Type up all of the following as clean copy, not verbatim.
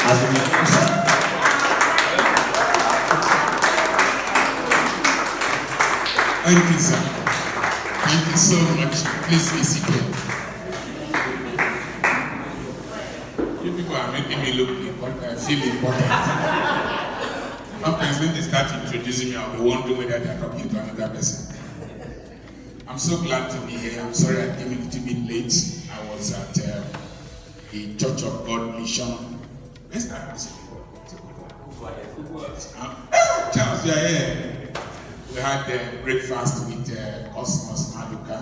as in the answer. Thank you, sir. Thank you so much. Please be seated. You people are making me look important, feel important. Sometimes when they start introducing me, I'll be wondering whether they're talking to another person. I'm so glad to be here. I'm sorry I came a little bit late. I was at the Church of God Mission. Where's that person? Charles, you are here. We had breakfast with Cosmos Maduka,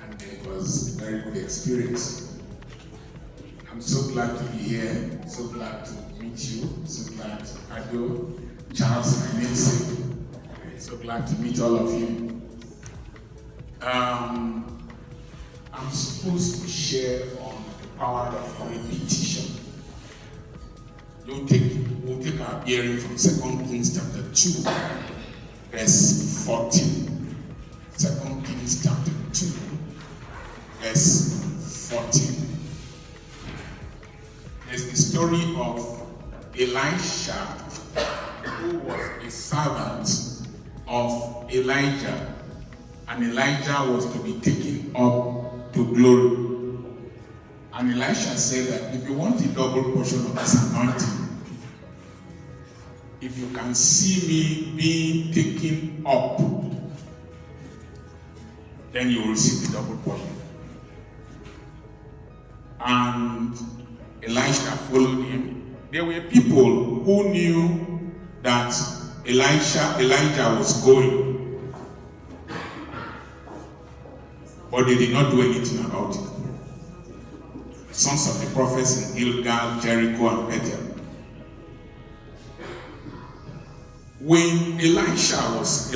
and it was a very good experience. I'm so glad to be here, so glad to meet you, so glad Ado, Charles, my namesake. So glad to meet all of you. I'm supposed to share on the power of repetition. We'll take our bearing from 2 Kings chapter 2. Verse 14. 2 Kings chapter 2, verse 14. There's the story of Elisha, who was a servant of Elijah, and Elijah was to be taken up to glory. And Elisha said that if you want a double portion of this anointing, if you can see me being taken up, then you will receive the double portion. And Elisha followed him. There were people who knew that Elijah was going, but they did not do anything about it. Sons of the prophets in Gilgal, Jericho, and Bethel. When Elijah was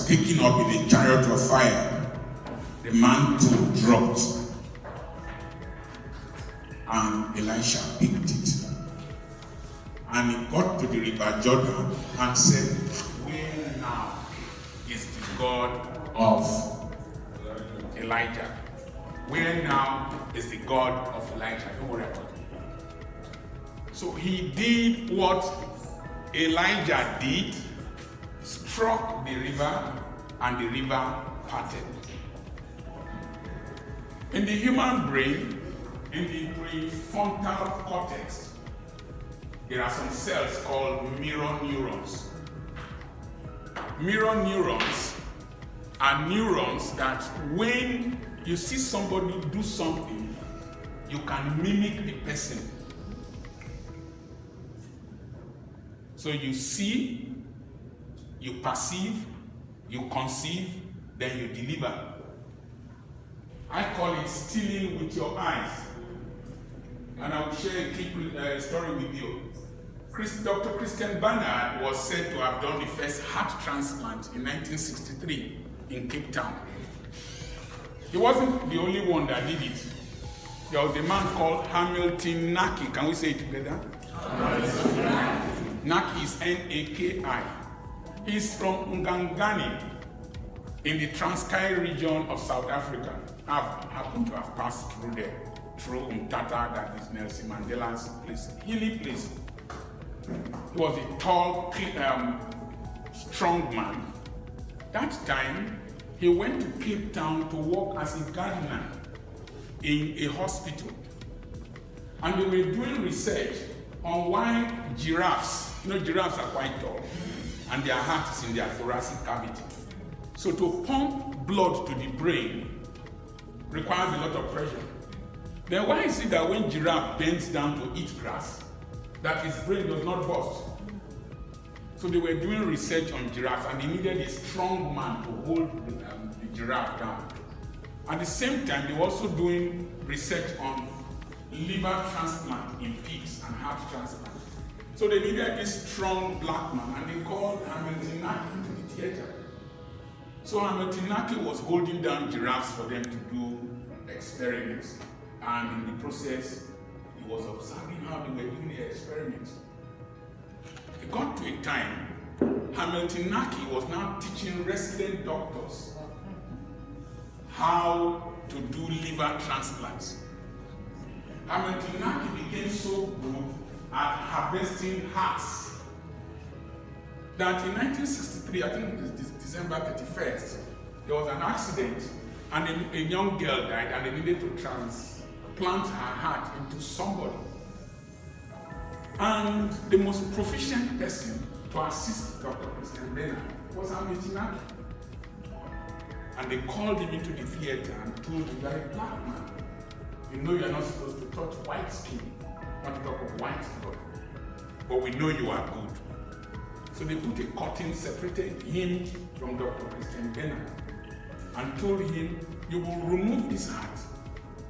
taken up in a chariot of fire, the mantle dropped, and Elisha picked it. And he got to the river Jordan and said, "Where now is the God of Elijah? Where now is the God of Elijah?" Don't worry about it. So he did what Elijah did, struck the river, and the river parted. In the human brain, in the prefrontal cortex, there are some cells called mirror neurons. Mirror neurons are neurons that when you see somebody do something, you can mimic the person. So you see, you perceive, you conceive, then you deliver. I call it stealing with your eyes. And I will share a quick story with you. Dr. Christian Barnard was said to have done the first heart transplant in 1963 in Cape Town. He wasn't the only one that did it. There was a man called Hamilton Naki. Can we say it together? Naki is N-A-K-I. He's from Ngangani in the Transkei region of South Africa. I've happened to have passed through there, through Umtata, that is Nelson Mandela's place, hilly place. He was a tall, strong man. That time, he went to Cape Town to work as a gardener in a hospital. And they were doing research on why giraffes, giraffes are quite tall, and their heart is in their thoracic cavity. So to pump blood to the brain requires a lot of pressure. Then why is it that when giraffe bends down to eat grass, that his brain does not burst? So they were doing research on giraffes, and they needed a strong man to hold the giraffe down. At the same time, they were also doing research on liver transplant in pigs and heart transplant. So they needed this strong black man, and they called Hamilton Naki to the theater. So Hamilton Naki was holding down giraffes for them to do experiments. And in the process, he was observing how they were doing the experiments. It got to a time, Hamilton Naki was now teaching resident doctors how to do liver transplants. Hamilton Naki became so good at harvesting hearts. That in 1963, I think it is December 31st, there was an accident and a young girl died and they needed to transplant her heart into somebody. And the most proficient person to assist Dr. Christian Bernard was Ametinaki. And they called him into the theater and told him, "You're a black man. You know you're not supposed to touch white skin, not to talk of white blood. But we know you are good." So they put a curtain, separated him from Dr. Christian Bernard, and told him, "You will remove this heart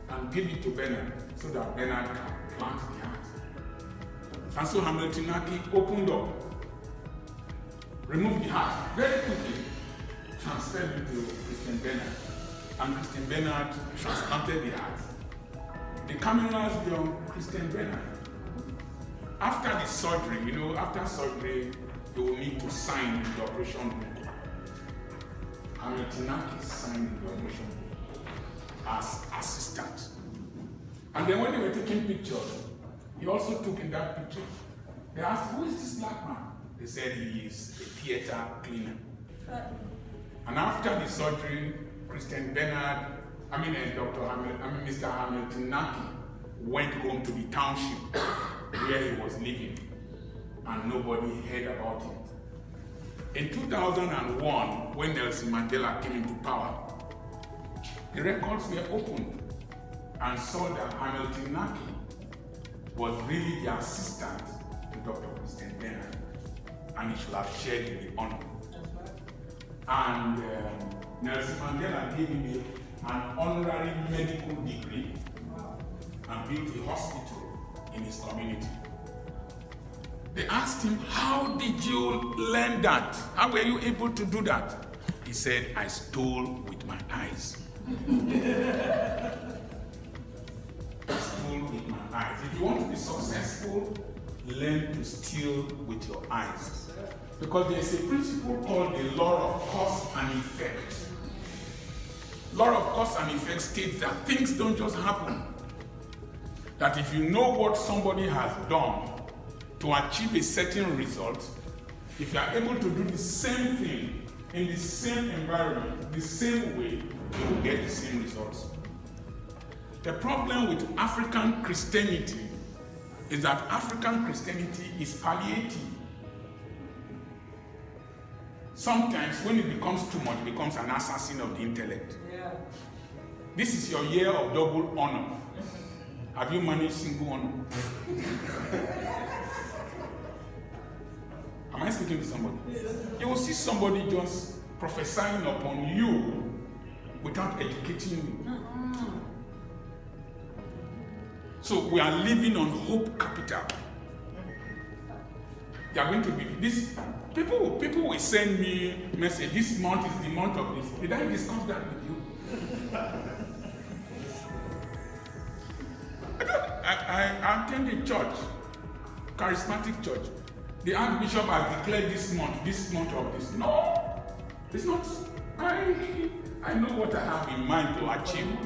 and give it to Bernard so that Bernard can plant the heart." And so Hamiltonaki opened up, removed the heart very quickly, transferred it to Christian Bernard, and Christian Bernard transplanted the heart. The cameras were on Christian Bernard. After the surgery, after surgery, you will need to sign the operation book. Hamiltonaki signed the operation book as assistant. And then when they were taking pictures, he also took in that picture. They asked, "Who is this black man?" They said he is a theater cleaner. And after the surgery, Christian Bernard, Mr. Hamiltonaki went home to the township where he was living, and nobody heard about him. In 2001, when Nelson Mandela came into power, the records were opened and saw that Hamiltonaki was really the assistant to Dr. Christian Bernard, and he should have shared in the honor. And Nelson Mandela gave him an honorary medical degree and built a hospital in his community. They asked him, "How did you learn that? How were you able to do that?" He said, "I stole with my eyes." I stole with my eyes. If you want to be successful, learn to steal with your eyes. Because there is a principle called the law of cause and effect. Law of cause and effect states that things don't just happen. That if you know what somebody has done to achieve a certain result, if you are able to do the same thing in the same environment, the same way, you will get the same results. The problem with African Christianity is that African Christianity is palliative. Sometimes when it becomes too much, it becomes an assassin of the intellect. Yeah. This is your year of double honor. Have you managed single honor? Am I speaking to somebody? You will see somebody just prophesying upon you without educating you. So we are living on hope capital. They are going to be this. People will send me message. This month is the month of this. Did I discuss that with you? I attend a church, charismatic church. The Archbishop has declared this month of this. No, it's not. I know what I have in mind to achieve.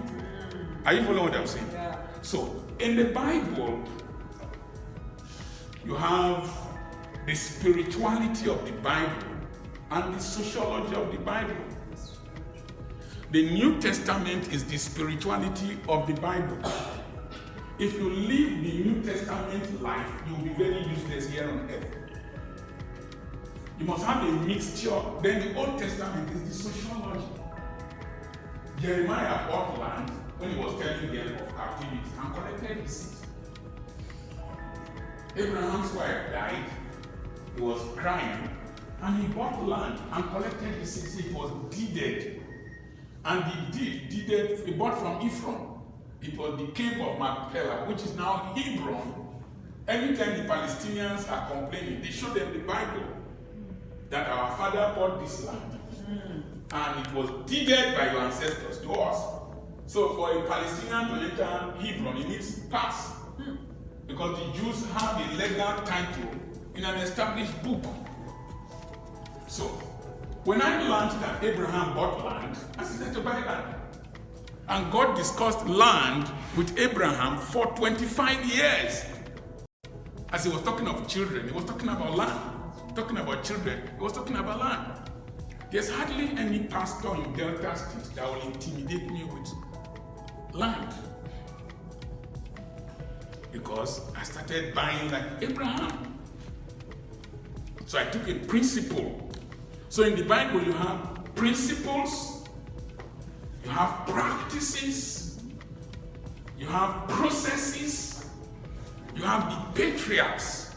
Are you following what I'm saying? Yeah. So, in the Bible, you have the spirituality of the Bible and the sociology of the Bible. The New Testament is the spirituality of the Bible. If you live the New Testament life, you'll be very useless here on earth. You must have a mixture. Then the Old Testament is the sociology. Jeremiah bought land when he was telling them of captivity and collected the seed. Abraham's wife died. He was crying, and he bought land and collected the seed. It was deeded. And he bought from Ephraim. It was the cave of Machpelah, which is now Hebron. Every time the Palestinians are complaining, they show them the Bible that our father bought this land. And it was deeded by your ancestors to us. So for a Palestinian to enter Hebron, he needs pass. Because the Jews have a legal title in an established book. So, when I learned that Abraham bought land, I said to buy land. And God discussed land with Abraham for 25 years. As he was talking of children, he was talking about land. Talking about children, he was talking about land. There's hardly any pastor in Delta State that will intimidate me with land. Because I started buying like Abraham. So I took a principle. So in the Bible you have principles, you have practices, you have processes, you have the patriarchs,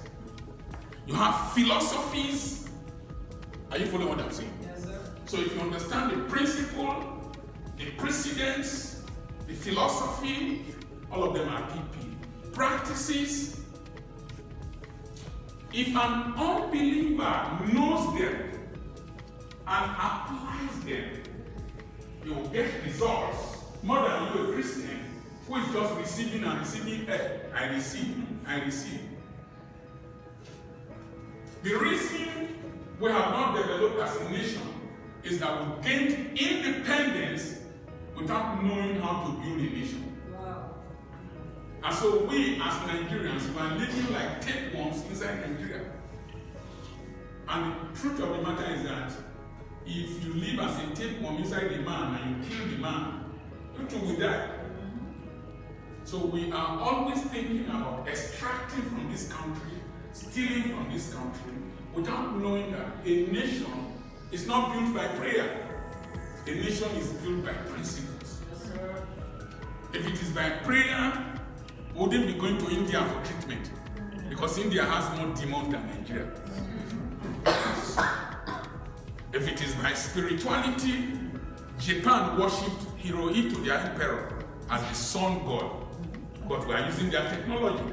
you have philosophies. Are you following what I'm saying? Yes, sir. So if you understand the principle, the precedents, the philosophy, all of them are PP. Practices, if an unbeliever knows them and applies them, you will get results more than you, a Christian, who is just receiving and receiving. I receive. The reason we have not developed as a nation is that we gained independence without knowing how to build a nation. Wow. And so we as Nigerians, we are living like tapeworms inside Nigeria. And the truth of the matter is that if you live as a tapeworm inside a man and you kill the man, you too will die. So we are always thinking about extracting from this country, stealing from this country, without knowing that a nation is not built by prayer. A nation is built by principles. Yes, sir. If it is by prayer, we wouldn't be going to India for treatment, because India has more demons than Nigeria. If it is by spirituality, Japan worshipped Hirohito, their emperor, as the sun god, but we are using their technology.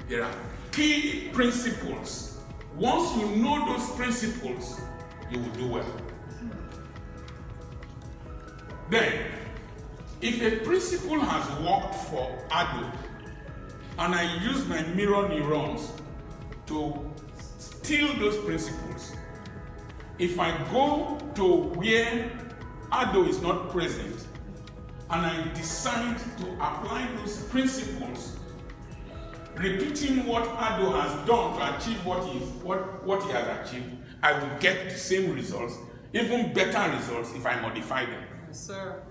There are key principles. Once you know those principles, you will do well. Then, if a principle has worked for Ado, and I use my mirror neurons to steal those principles, if I go to where Ado is not present, and I decide to apply those principles, repeating what Ado has done to achieve what he has achieved, I will get the same results, even better results if I modify them. Yes, sir.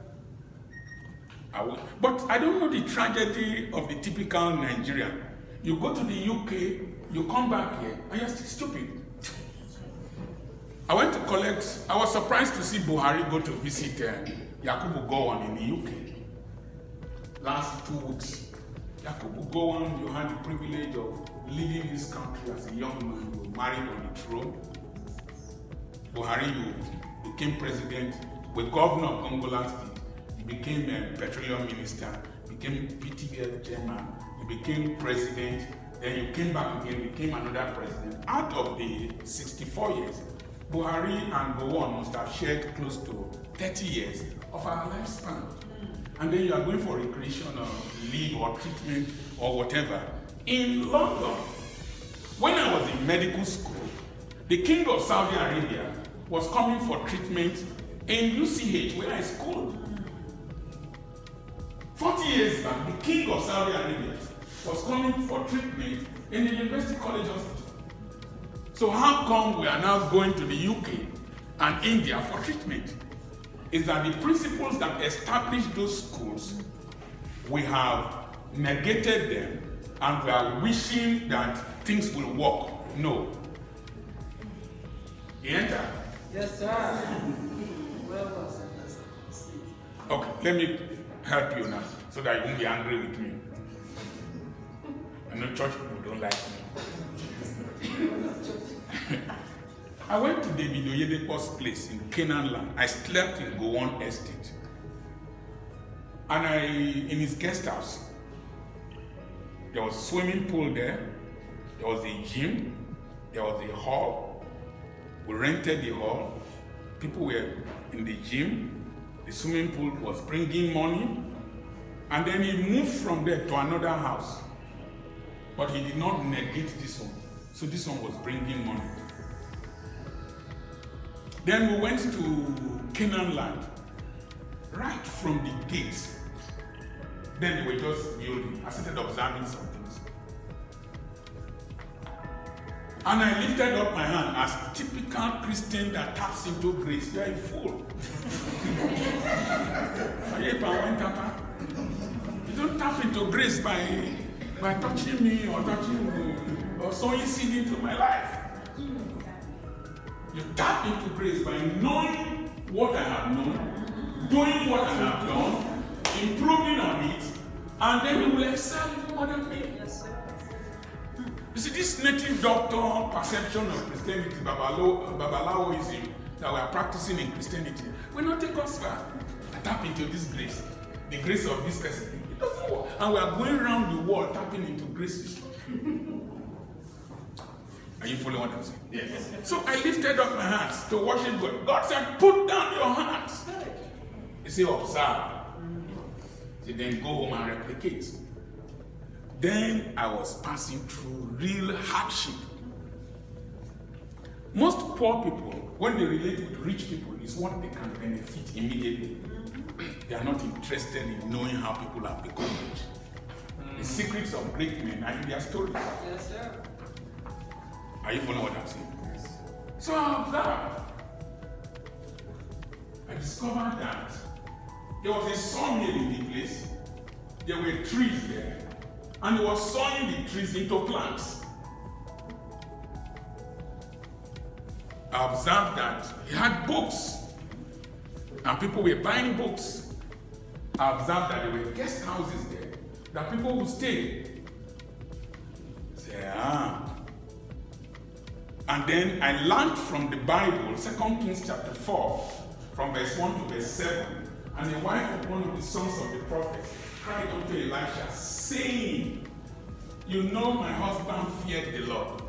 But I don't know the tragedy of the typical Nigerian. You go to the UK, you come back here, and you're still stupid. I went to collect, I was surprised to see Buhari go to visit Yakubu Gowon in the UK. Last 2 weeks, Yakubu Gowon, you had the privilege of leading this country as a young man. You were married on the throne. Buhari, you became president, with governor of Angola State. You became a petroleum minister, became PTVL chairman, you became president, then you came back again, became another president. Out of the 64 years, Buhari and Gowon must have shared close to 30 years of our lifespan. And then you are going for recreation or leave or treatment or whatever. In London, when I was in medical school, the king of Saudi Arabia was coming for treatment in UCH where I schooled. 40 years back, the king of Saudi Arabia was coming for treatment in the University College Hospital. So how come we are now going to the UK and India for treatment? Is that the principles that established those schools, we have negated them and we are wishing that things will work. No. You enter? Yes, sir. Well, okay, let me help you now so that you won't be angry with me. I know church people don't like me. I went to David Oyedepo's place in Canaan land. I slept in Gowon Estate. And in his guest house, there was a swimming pool there, there was a gym, there was a hall. We rented the hall. People were in the gym. The swimming pool was bringing money. And then he moved from there to another house. But he did not negate this one. So this one was bringing money. Then we went to Canaan land, right from the gates. Then they were just building. I started observing some things. And I lifted up my hand as typical Christian that taps into grace. You are a fool. You don't tap into grace by touching me or sowing seed into my life. You tap into grace by knowing what I have known, doing what I have done, improving on it, and then you will excel even more than me. Yes, sir. You see, this native doctor perception of Christianity, Babalawoism, that we are practicing in Christianity, will not take us far. I tap into this grace, the grace of this person. It doesn't work. And we are going around the world tapping into graces. Are you following what I'm saying? Yes. So I lifted up my hands to worship God. God said, put down your hands. He said, observe. He said, then go home and replicate. Then I was passing through real hardship. Most poor people, when they relate with rich people, is what they can benefit immediately. They are not interested in knowing how people have become rich. The secrets of great men are in their stories. Yes, sir. Are you following what I'm saying? Yes. So I observed. I discovered that there was a sawmill in the place. There were trees there. And he was sawing the trees into plants. I observed that he had books. And people were buying books. I observed that there were guest houses there. That people would stay. Say, And then I learned from the Bible, 2 Kings chapter 4, from verse 1 to verse 7. And the wife of one of the sons of the prophet cried unto Elisha, saying, you know my husband feared the Lord,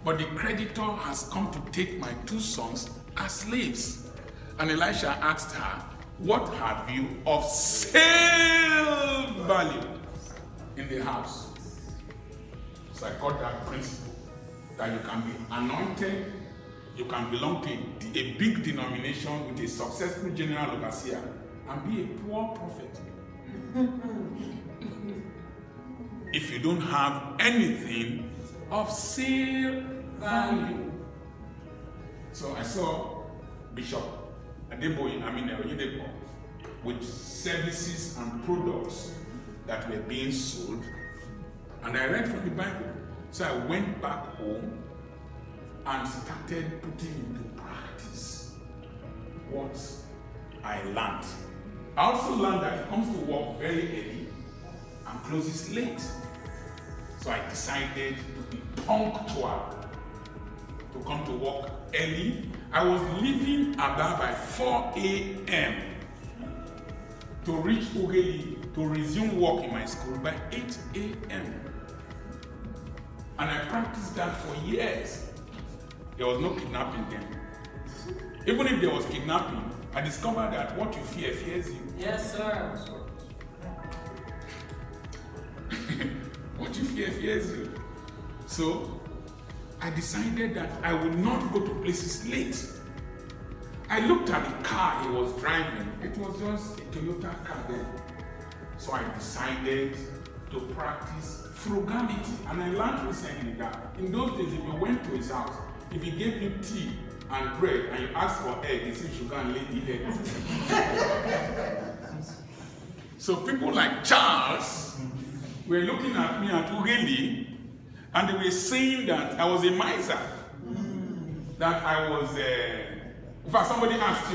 but the creditor has come to take my 2 sons as slaves. And Elisha asked her, what have you of sale value in the house? So I got that principle. That you can be anointed, you can belong to a big denomination with a successful general overseer, and be a poor prophet. If you don't have anything of sale value. So I saw Bishop Oyedepo with services and products that were being sold, and I read from the Bible. So I went back home and started putting into practice what I learned. I also learned that he comes to work very early and closes late. So I decided to be punctual, to come to work early. I was leaving Aba by 4 a.m. to reach Ugeli to resume work in my school by 8 a.m. And I practiced that for years. There was no kidnapping then. Even if there was kidnapping, I discovered that what you fear fears you. Yes, sir. What you fear fears you. So I decided that I would not go to places late. I looked at the car he was driving. It was just a Toyota car then. So I decided to practice frugality. And I learned recently that in those days, if you went to his house, if he gave you tea and bread and you asked for egg, he said sugar and lady egg. So people like Charles were looking at me at Ugeli, and they were saying that I was a miser. That I was in fact, somebody asked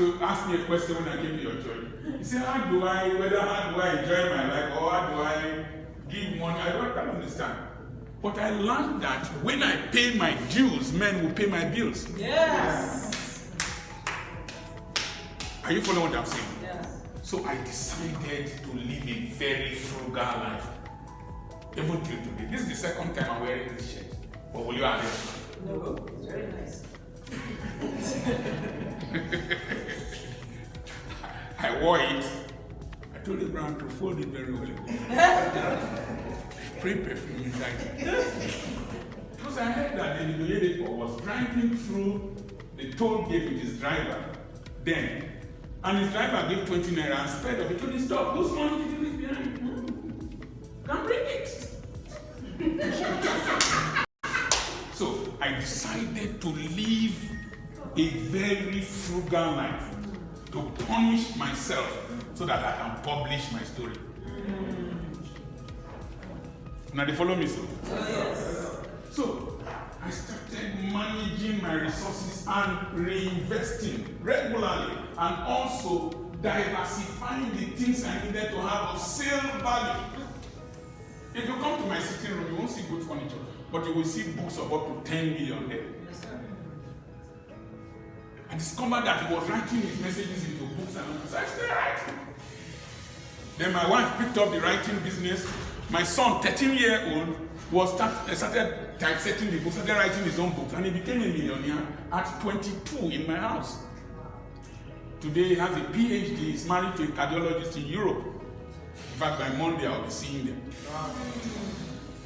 me a question when I came to your church. He said, how do I enjoy my life, or how do I give money? I don't understand. But I learned that when I pay my dues, men will pay my bills. Yes. Are you following what I'm saying? Yes. So I decided to live a very frugal life. Even till today. This is the second time I'm wearing this shirt. But will you add it? No, it's very nice. I wore it. I told Abraham to fold it very well. Spray perfume inside it. Because I heard that David Oyedepo was driving through the toll gate with his driver then. And his driver gave 20 naira and sped up. He told him, stop, those money did you leave behind? Come bring it. So I decided to live a very frugal life, to punish myself so that I can publish my story. Now they follow me, so? Yes. So I started managing my resources and reinvesting regularly, and also diversifying the things I needed to have of sale value. If you come to my sitting room, you won't see good furniture, but you will see books of up to 10 million there. Yes, sir. I discovered that he was writing his messages into books and books. I started writing. Then my wife picked up the writing business. My son, 13-year-old, started typesetting the books, started writing his own books, and he became a millionaire at 22 in my house. Today he has a PhD, he's married to a cardiologist in Europe. In fact, by Monday I'll be seeing them.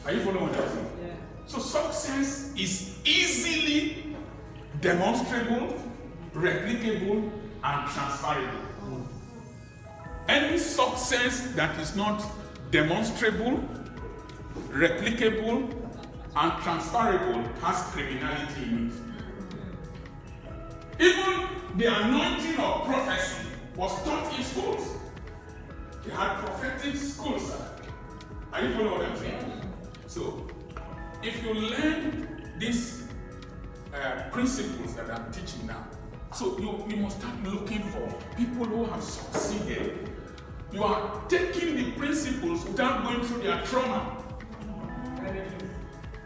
Are you following what I'm saying? Yeah. So success is easily demonstrable, replicable, and transferable. Any success that is not demonstrable, replicable, and transferable has criminality in it. Even the anointing of prophecy was taught in schools. They had prophetic schools. Are you following what I'm saying? So, if you learn these principles that I'm teaching now, so you must start looking for people who have succeeded. You are taking the principles without going through their trauma.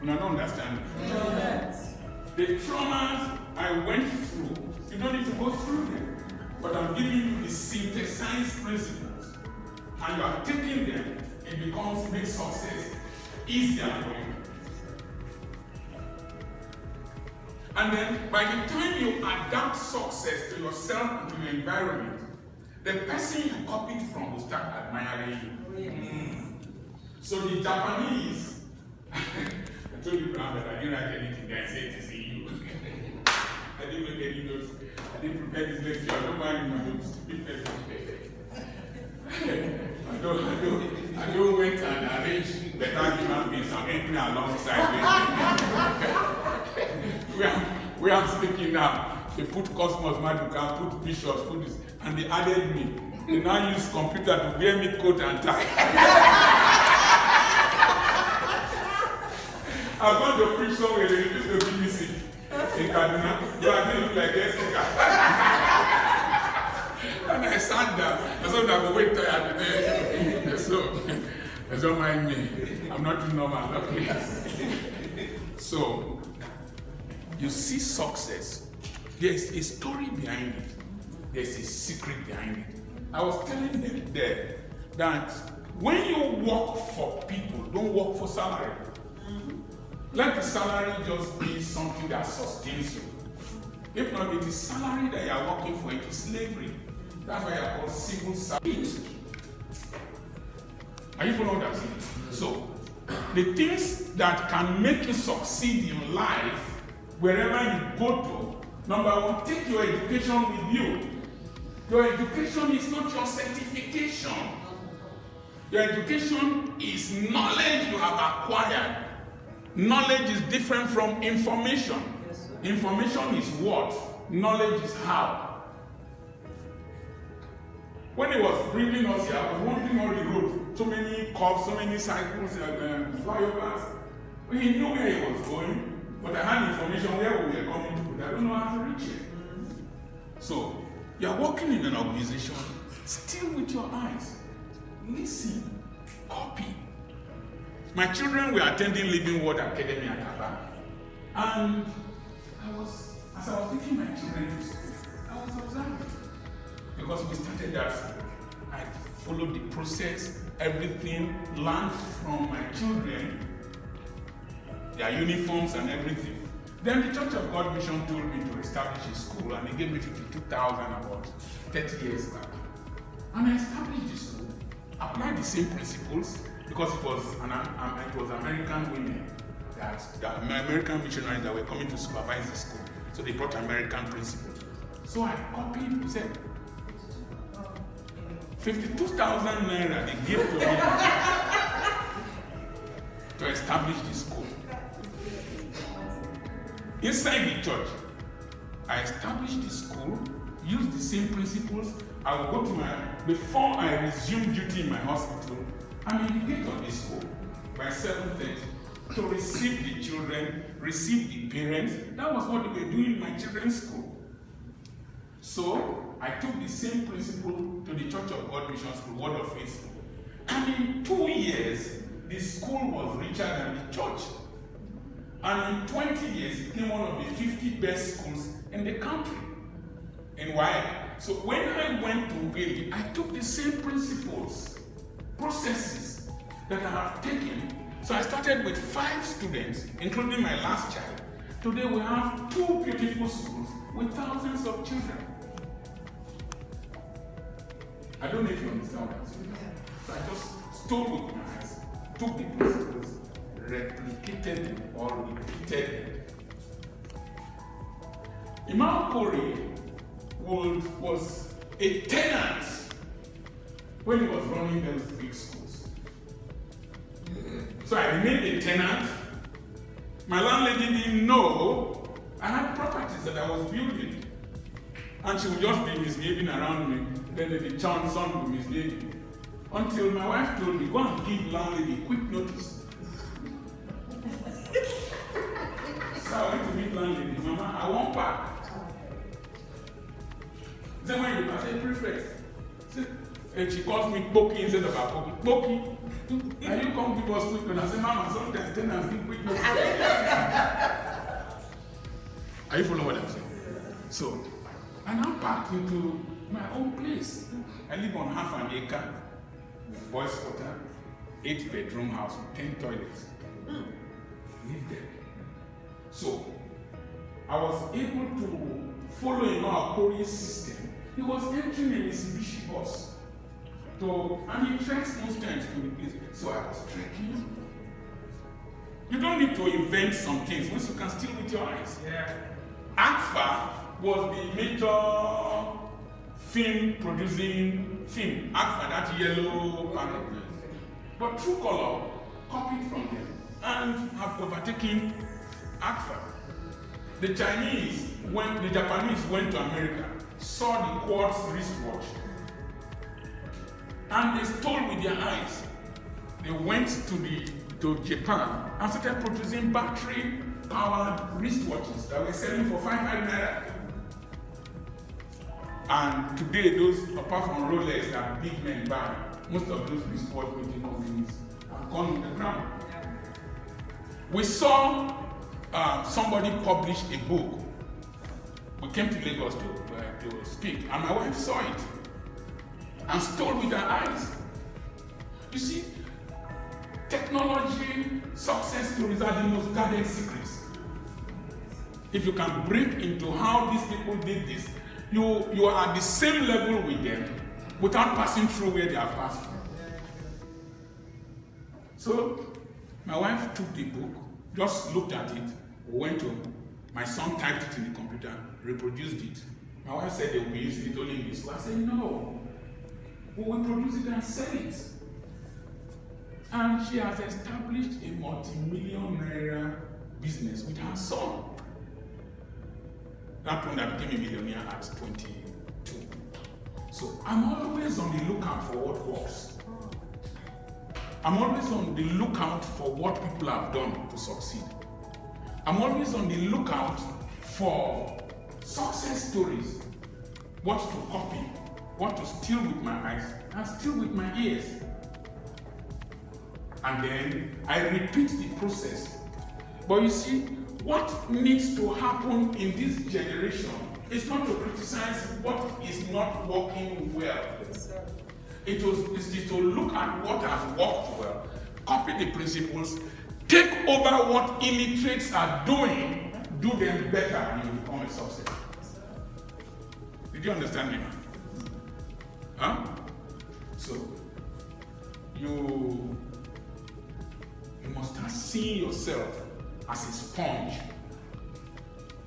You don't understand. Yes. The traumas I went through, you don't need to go through them. But I'm giving you the synthesized principles. And you are taking them, it makes success easier for you. And then by the time you adapt success to yourself and to your environment, the person you copied from will start admiring you. So the Japanese, I told you Brown that I didn't write anything, I said to see you. I didn't make any notes. I didn't prepare this lecture. I don't mind my notes. I don't went and arrange better human beings and entering alongside me. We are speaking now. They put Cosmos Maduka, put Bishops, put this, and they added me. They now use computer to wear me coat and tie. I've gone to preach somewhere, they refuse to give me seat. In Kaduna, you are going to look like a speaker. And I sat down. I thought I would wait till I had there. So, don't mind me. I'm not too normal, okay? So, you see success. There's a story behind it. There's a secret behind it. I was telling them there that when you work for people, don't work for salary. Let the salary just be something that sustains you. If not, it is salary that you are working for, it is slavery. That's why you are called civil servant. Are you following what I'm saying? So, the things that can make you succeed in life, wherever you go to, number one, take your education with you. Your education is not your certification. Your education is knowledge you have acquired. Knowledge is different from information. Information is what? Knowledge is how. When he was bringing us here, I was wandering on the road. So many curves, so many cycles, flyovers. He knew where he was going, but I had information where we were coming to, but I don't know how to reach it. So, you are working in an organization, still with your eyes. Listen, copy. My children were attending Living Word Academy at Aba. And as I was taking my children to school, I was observing. Because we started that school. I followed the process, everything, learned from my children, their uniforms and everything. Then the Church of God Mission told me to establish a school, and they gave me 52,000 about 30 years back. And I established the school, applied the same principles, because it was American women, the American missionaries that were coming to supervise the school. So they brought American principles. So I copied, he said, 52,000 naira they gave to me to establish the school. inside the church. I established the school, used the same principles. I will go to before I resume duty in my hospital, I'm in the gate of the school by 7:30 to receive the children, receive the parents. That was what they were doing in my children's school. So I took the same principle to the Church of God Mission School, Word of Faith School. And in 2 years, the school was richer than the church. And in 20 years, it became one of the 50 best schools in the country. And why? So when I went to Uganda, I took the same principles, processes that I have taken. So I started with 5 students, including my last child. Today we have 2 beautiful schools with thousands of children. I don't know if you understand what I'm saying. So I just stole with my eyes, took the principles, replicated them or repeated them. Imam Kori was a tenant when he was running those big schools. So I remained a tenant. My landlady didn't know I had properties that I was building. And she would just be misbehaving around me. Then the son would be misbehaving. Until my wife told me, go and give landlady quick notice. So I went to meet landlady. Mama, I want back. Then when you pass a prefect, and she calls me Apoki instead of Apoki. Apoki, and you come give us quick notice. I say, Mama, sometimes tenants give quick notice. Are you following what I'm saying? So, I now packed into my own place. I live on half an acre with boys' quarter, 8-bedroom house with 10 toilets. Live there. So, I was able to follow Imam Kori's system. He was entering a Mitsubishi bus. And he treks most times to the place. So I was trekking. You don't need to invent some things once you can steal with your eyes. Yeah. Agfa was the major film producing film. Agfa, that yellow packet. But True Color copied from them and have overtaken Agfa. The Japanese went to America, saw the quartz wristwatch, and they stole with their eyes. They went to Japan and started producing battery-powered wristwatches that were selling for 500 naira. And today, those, apart from Rolex that big men buy, most of those wristwatch making companies have gone on the ground. We saw somebody publish a book. We came to Lagos to speak, and my wife saw it and stole with her eyes. You see, technology success stories are the most guarded secrets. If you can break into how these people did this, you are at the same level with them without passing through where they have passed through. So my wife took the book, just looked at it, went to my son, typed it in the computer, reproduced it. My wife said they will be using it only in this school. I said, no, we will produce it and sell it. And she has established a multi-million naira business with her son. That one that became a millionaire at 22. So I'm always on the lookout for what works. I'm always on the lookout for what people have done to succeed. I'm always on the lookout for success stories, what to copy, what to steal with my eyes, and steal with my ears. And then I repeat the process. But you see, what needs to happen in this generation is not to criticize what is not working well. It is to look at what has worked well, copy the principles, take over what illiterates are doing, do them better, and you become a success. Did you understand me, man? Huh? So, you must start seeing yourself as a sponge.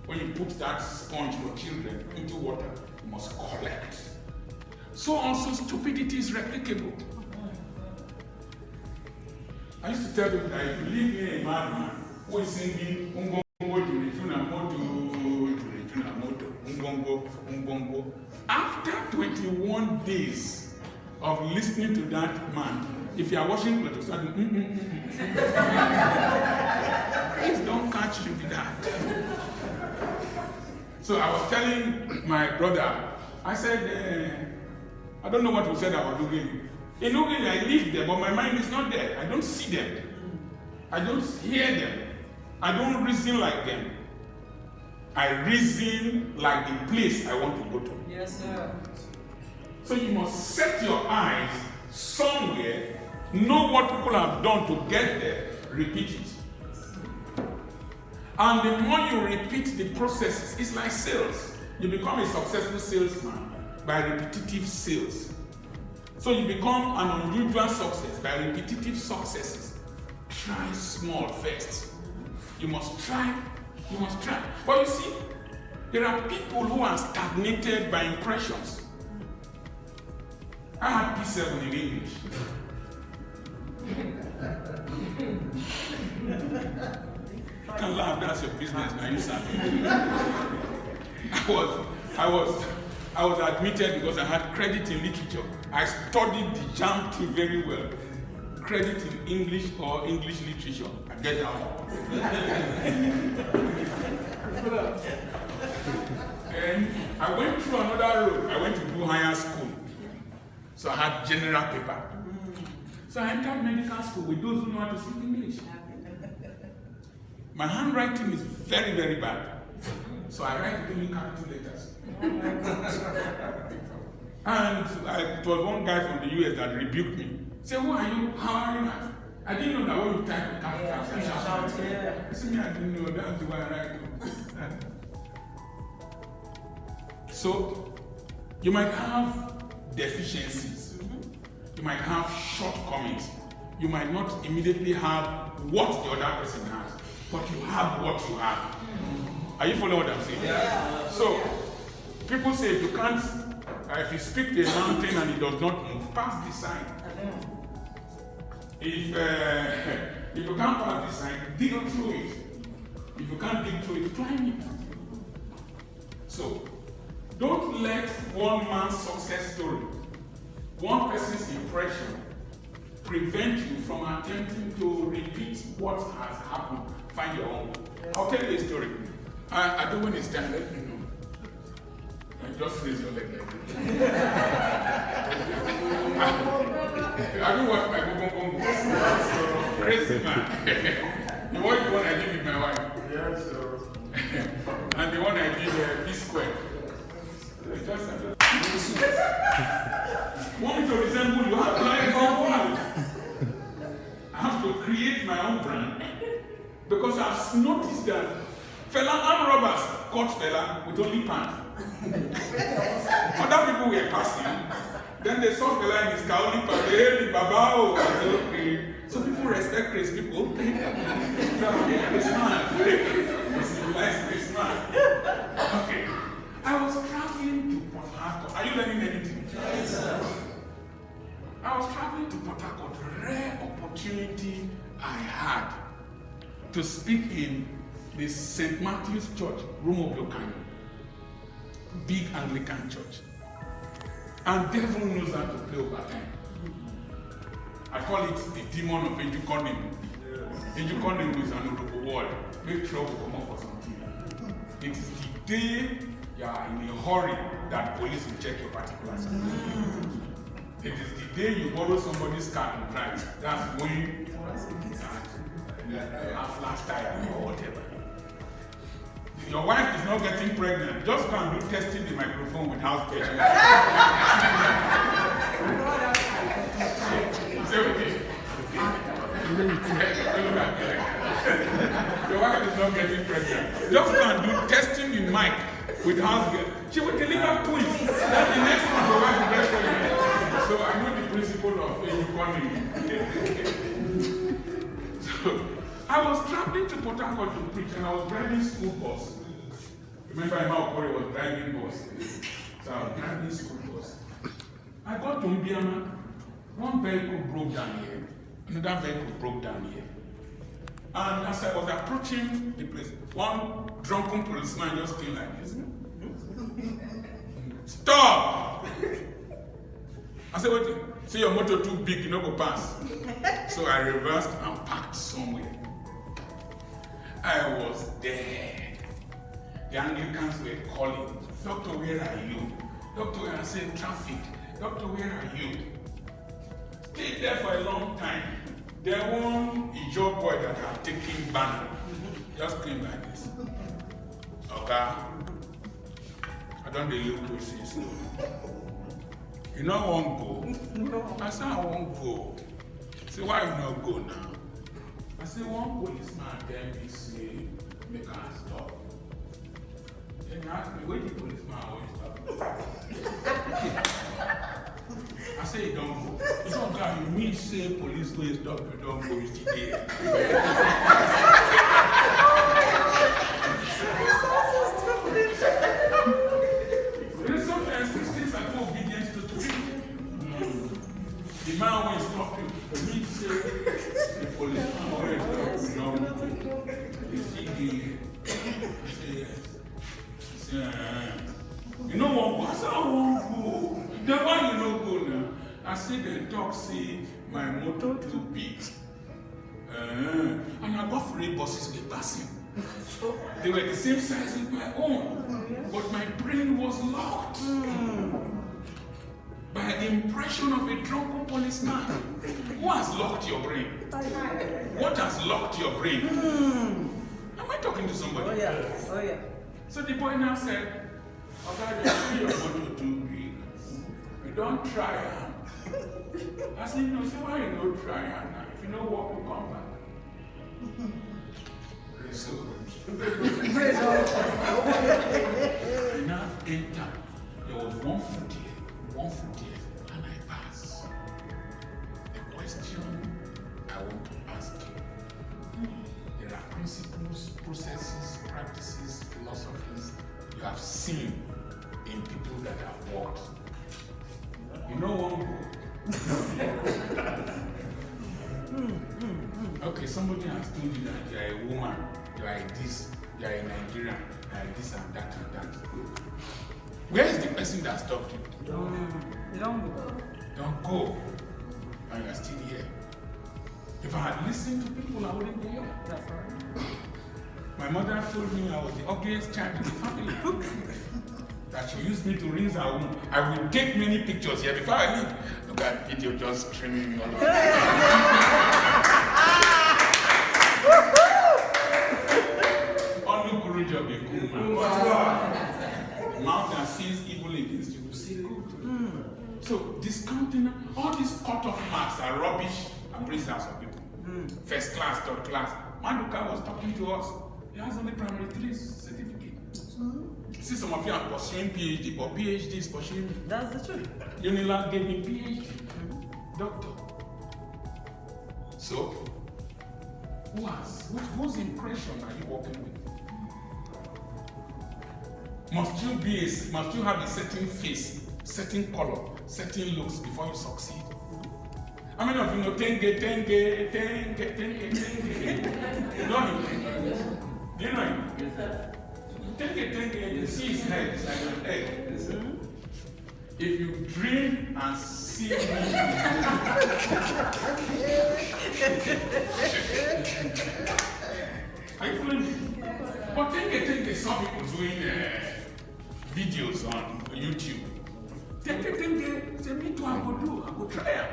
When you put that sponge for children into water, you must collect. So also stupidity is replicable. I used to tell them that if you leave me a madman who is singing Ungo Ungo to the tune and 1 days of listening to that man. If you are washing clothes, please don't catch you with that. So I was telling my brother, I said, I don't know what we said about Ugili. In Ugili, I live there, but my mind is not there. I don't see them. I don't hear them. I don't reason like them. I reason like the place I want to go to. Yes, sir. So you must set your eyes somewhere, know what people have done to get there, repeat it. And the more you repeat the processes, it's like sales. You become a successful salesman by repetitive sales. So you become an unusual success by repetitive successes. Try small first. You must try. You must try. But you see, there are people who are stagnated by impressions. I had P7 in English. You can laugh, that's your business, now you sabi. I was admitted because I had credit in literature. I studied the JAM thing very well. Credit in English or English literature. I get that one. And I went through another road. I went to do higher school. So I had general paper. So I entered medical school with those who know how to speak English. My handwriting is very, very bad. So I write only capital letters. And it was one guy from the US that rebuked me. He said, who are you? How are you? I didn't know that when you type in capitals, I shout. I said, I didn't know, that's the way I write. So, you might have deficiencies. You might have shortcomings. You might not immediately have what the other person has, but you have what you have. Are you following what I'm saying? Yeah. So, people say if you can't, if you speak to a mountain and it does not move, pass the sign. If you can't pass the sign, dig through it. If you can't dig through it, climb it. So, don't let one man's success story, one person's impression, prevent you from attempting to repeat what has happened. Find your own. I'll tell you a story. I don't want to stand, let me know. And just raise your leg like this. I don't watch my go. Crazy man. You watch the one I did with my wife. Yes, sir. And the one I did P-square. Want me to resemble you? Have life or what? I have to create my own brand. Because I've noticed that fella armed robbers caught fella with only pants. Other people were passing. Then they saw fella in his car only pants. They hailed the babao. I said, okay. So people respect crazy people. Christmas. Civilized Christmas. Okay. I was traveling to Port Harcourt. Are you learning anything? Yes, sir. I was traveling to Port Harcourt. Rare opportunity I had to speak in the St. Matthew's Church, Rumoblokan, big Anglican church. And devil knows how to play overtime. I call it the demon of Ejukonim. Ejukonim is an Urubu word. Make trouble come up for something. It is the day you are in a hurry that police will check your particulars. It is the day you borrow somebody's car and drive. That's when you have flat tire or whatever. Your wife is not getting pregnant. Just go and do testing the microphone with house patient. Say okay. Your wife is not getting pregnant. Just go and do testing the mic with house girl. She will deliver twins. Then the next one your wife will get pregnant. So I know the principle of economy. So I was traveling to Port Harcourt to preach and I was driving school bus. Remember Apoki was driving bus. So I was driving school bus. I got to Mbiama. One vehicle broke down here. Another vehicle broke down here. And as I was approaching the place, one drunken policeman just came like this. Stop! I said, wait, see your motor too big, you know go pass. So I reversed and parked somewhere. I was dead. The Anglicans were calling, Doctor, where are you? Doctor, I said, traffic. Doctor, where are you? Stayed there for a long time. There one Ijo boy that had taken banner. Just came like this. Okay. I don't really look racist. You know I won't go. No. I said I won't go. Say why you not go now? I said one policeman tell me say make her stop. Then he asked me where the policeman always stop. I say you don't go. It's not that you mean say police go stop you don't go, you still there. Sometimes Christians are too obedient to the man will stop you. We say the policeman will stop you don't go. You still there. You know what? I said I won't go. Then why you no go now? I said the dog say my motor too big. And I got 3 buses with passing. They were the same size as my own, but my brain was locked by the impression of a drunken policeman. Who has locked your brain? What has locked your brain? Am I talking to somebody? Oh yeah. Oh yeah. So the boy now said, okay, you see your motor too big. You don't try it. I said, no, say why you don't try it now? If you know what will come back. So, I now entered. There was 1 foot here, and I passed. The question I want to ask you, there are principles, processes, practices, philosophies you have seen in people that have walked. You know one go. Okay, somebody has told you that you are a woman, you are this, you are a Nigerian, you are this and that and that. Where is the person that stopped you? You don't go. Don't go. And you are still here. If I had listened to people, I wouldn't be here. That's right. My mother told me I was the ugliest child in the family. That she used me to rinse her womb. I will take many pictures here before I leave. Look at video just streaming me all over. Only courage of a good man. Mouth that sees evil against you will say good. So discounting all these cut-off marks are rubbish and prisoners of people. First class, third class. Maduka was talking to us. He has only primary 3 certificate. See, some of you are pursuing PhD, but PhD is pursuing. That's the truth. Unilag gave me PhD. Doctor. So, whose impression are you working with? Must you have a certain face, certain color, certain looks before you succeed? How many of you know tenge? You know him? Do you know him? Tenge, you see his head, it's like an egg. If you dream and see me, are you following me? But Tenge, some people doing videos on YouTube. Tenge, say me too, I go try it.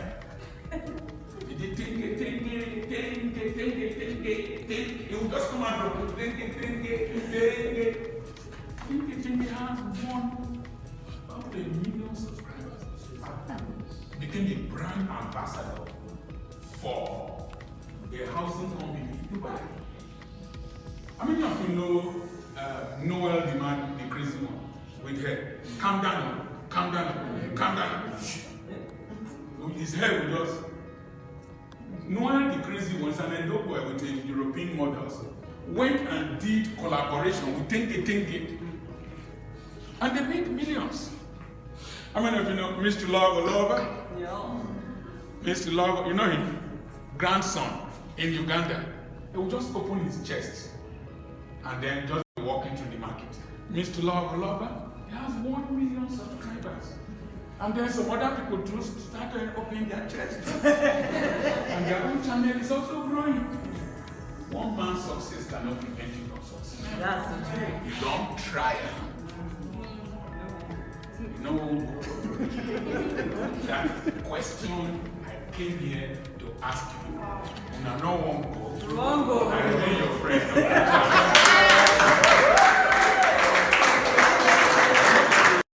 He will just come out of Tenge has 1 million subscribers. Became a brand ambassador for a housing company in Dubai. How many of you know Noel the man, the crazy one, with hair? Calm down. His hair will just. Noel the crazy one is an Endo boy with the European models. Went and did collaboration with Tenge. And they made millions. How many of you know Mr. Lover? Yeah. Mr. Lover, you know him? Grandson in Uganda. He will just open his chest and then just walk into the market. Mr. Lover, he has 1 million subscribers. And then some other people too started opening their church. And their own channel is also growing. One man's success cannot prevent you from success. That's the truth. You don't try it. You know, that question I came here to ask you. And I know one go. Wrong go. I remain your friend.